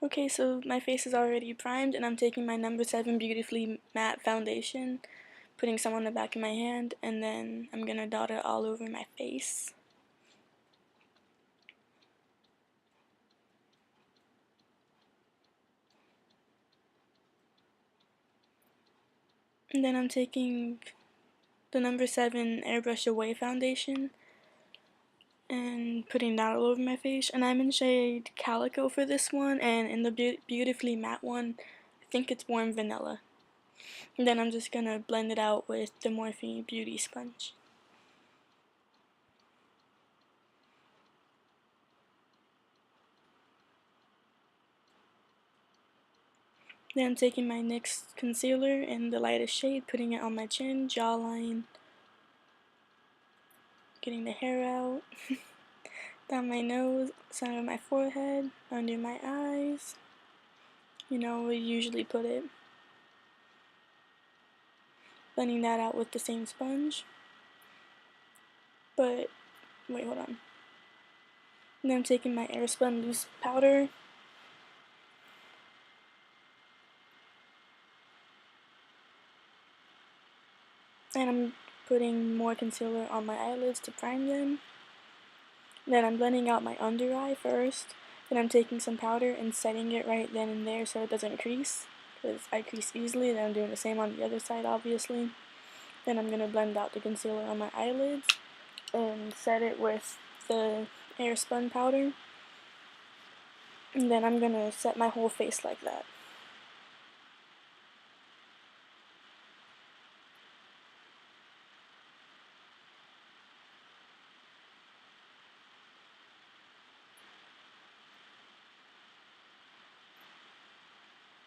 Okay, so my face is already primed, and I'm taking my number 7 Beautifully Matte Foundation, putting some on the back of my hand, and then I'm gonna dot it all over my face. And then I'm taking the number 7 Airbrush Away Foundation and putting that all over my face. And I'm in shade Calico for this one, and in the Beautifully Matte one, I think it's Warm Vanilla. And then I'm just gonna blend it out with the Morphe Beauty Sponge. Then I'm taking my NYX concealer in the lightest shade, putting it on my chin, jawline, getting the hair out, down my nose, center of my forehead, under my eyes. You know, we usually put it. Blending that out with the same sponge. But, wait, hold on. And then I'm taking my Airspun loose powder. And I'm putting more concealer on my eyelids to prime them. Then I'm blending out my under eye first. Then I'm taking some powder and setting it right then and there so it doesn't crease, because I crease easily. Then I'm doing the same on the other side, obviously. Then I'm going to blend out the concealer on my eyelids and set it with the Airspun powder. And then I'm going to set my whole face like that.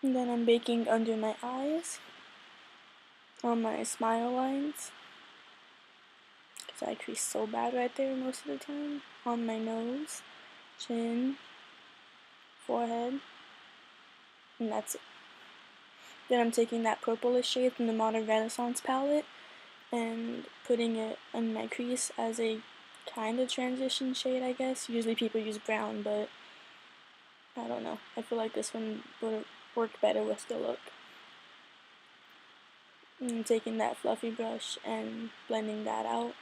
And then I'm baking under my eyes, on my smile lines, because I crease so bad right there most of the time, on my nose, chin, forehead, and that's it. Then I'm taking that purplish shade from the Modern Renaissance palette and putting it in my crease as a kind of transition shade, I guess. Usually people use brown, but I don't know. I feel like this one would work better with the look. And I'm taking that fluffy brush and blending that out.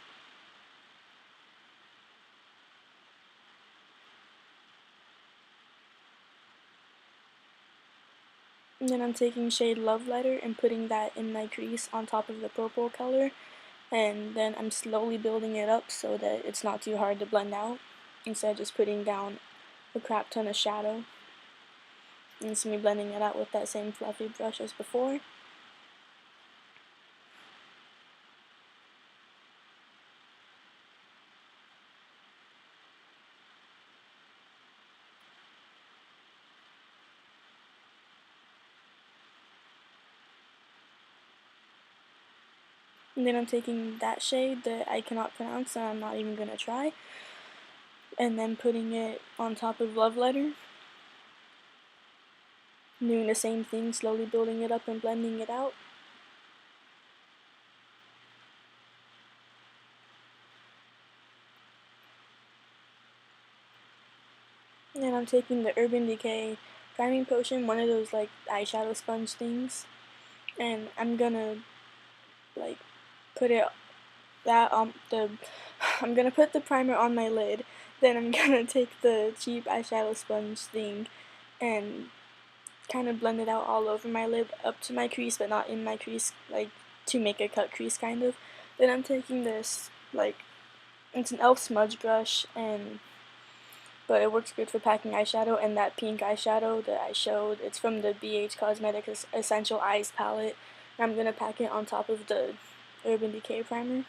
And then I'm taking shade Love Letter and putting that in my crease on top of the purple color. And then I'm slowly building it up so that it's not too hard to blend out, instead of just putting down a crap ton of shadow. And it's me blending it out with that same fluffy brush as before. And then I'm taking that shade that I cannot pronounce and I'm not even going to try, and then putting it on top of Love Letter. Doing the same thing, slowly building it up and blending it out. And then I'm taking the Urban Decay priming potion, one of those like eyeshadow sponge things, and I'm gonna like put it that on the I'm gonna put the primer on my lid, then I'm gonna take the cheap eyeshadow sponge thing and kind of blend it out all over my lid up to my crease, but not in my crease, like to make a cut crease kind of. Then I'm taking this, like, it's an e.l.f. smudge brush, but it works good for packing eyeshadow, and that pink eyeshadow that I showed, it's from the BH Cosmetics Essential Eyes palette. And I'm gonna pack it on top of the Urban Decay primer.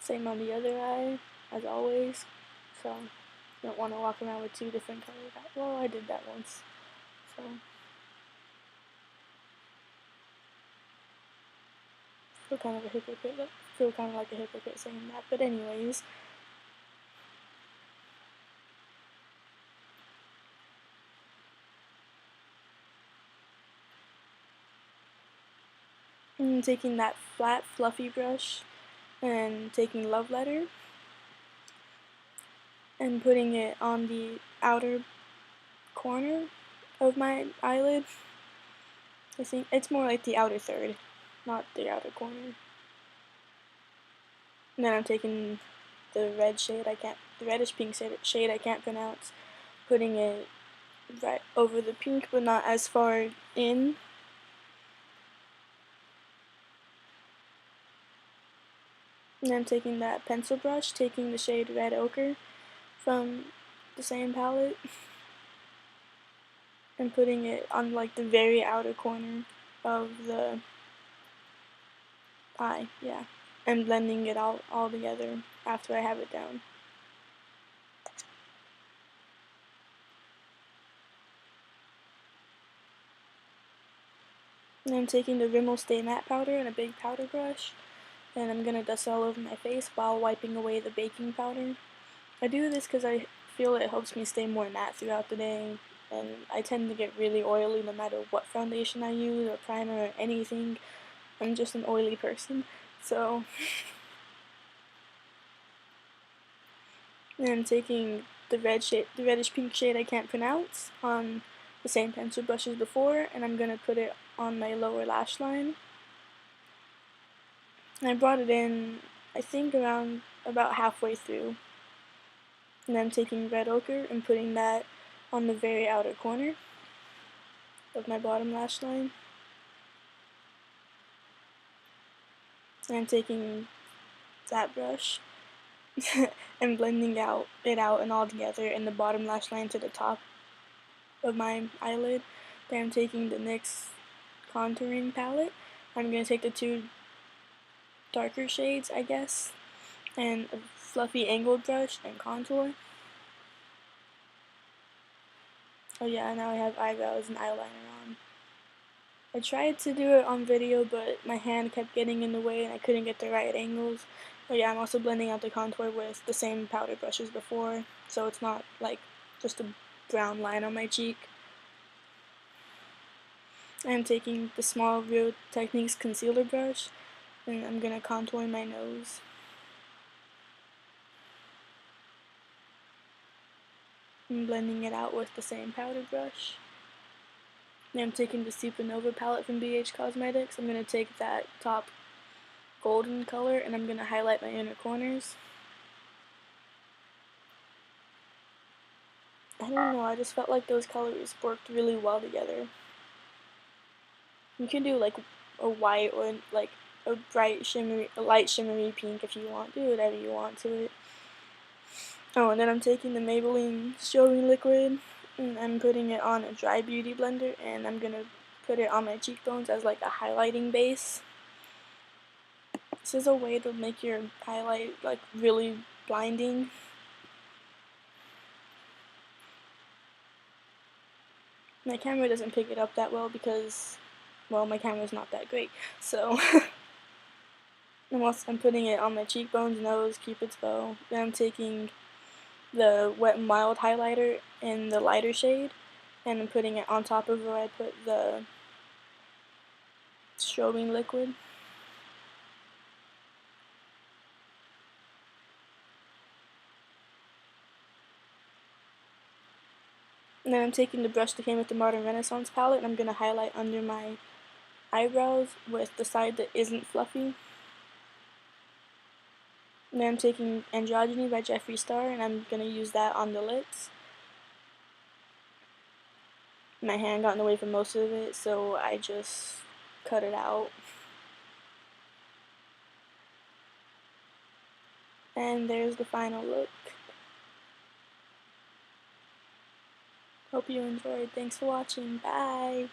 Same on the other eye, as always. So, you don't want to walk around with two different colors. Well, I did that once. So, feel kind of a hypocrite. Feel kind of like a hypocrite saying that. But anyways, And taking that flat, fluffy brush and taking Love Letter and putting it on the outer corner of my eyelid. I think it's more like the outer third, not the outer corner. And then I'm taking the reddish pink shade I can't pronounce, putting it right over the pink, but not as far in. And then taking that pencil brush, taking the shade Red Ochre from the same palette, and putting it on like the very outer corner of the eye, yeah, and blending it all together after I have it down. And I'm taking the Rimmel Stay Matte powder in a big powder brush, and I'm gonna dust it all over my face while wiping away the baking powder. I do this because I feel it helps me stay more matte throughout the day, and I tend to get really oily no matter what foundation I use or primer or anything. I'm just an oily person, so. And I'm taking the reddish pink shade I can't pronounce on the same pencil brush as before, and I'm gonna put it on my lower lash line. And I brought it in, I think around about halfway through. And I'm taking Red Ochre and putting that on the very outer corner of my bottom lash line. And I'm taking that brush and blending it out and all together in the bottom lash line to the top of my eyelid. Then I'm taking the NYX contouring palette. I'm going to take the two darker shades, I guess, and a fluffy angled brush and contour. Oh yeah, now I have eyebrows and eyeliner on. I tried to do it on video, but my hand kept getting in the way and I couldn't get the right angles. But yeah, I'm also blending out the contour with the same powder brush as before, so it's not like just a brown line on my cheek. I'm taking the small Real Techniques concealer brush, and I'm going to contour my nose. I'm blending it out with the same powder brush. And I'm taking the Supernova palette from BH Cosmetics. I'm going to take that top golden color and I'm going to highlight my inner corners. I don't know, I just felt like those colors worked really well together. You can do like a white or like a light shimmery pink if you want. Do whatever you want to it. Oh, and then I'm taking the Maybelline Showing Liquid and I'm putting it on a dry beauty blender and I'm going to put it on my cheekbones as like a highlighting base. This is a way to make your highlight like really blinding. My camera doesn't pick it up that well because, well, my camera's not that great, so. I'm putting it on my cheekbones, nose, cupid's bow. Then I'm taking the Wet n Wild highlighter in the lighter shade and I'm putting it on top of where I put the strobing liquid. And then I'm taking the brush that came with the Modern Renaissance palette and I'm going to highlight under my eyebrows with the side that isn't fluffy. And then I'm taking Androgyny by Jeffree Star and I'm going to use that on the lips. My hand got in the way for most of it, so I just cut it out. And there's the final look. Hope you enjoyed. Thanks for watching. Bye!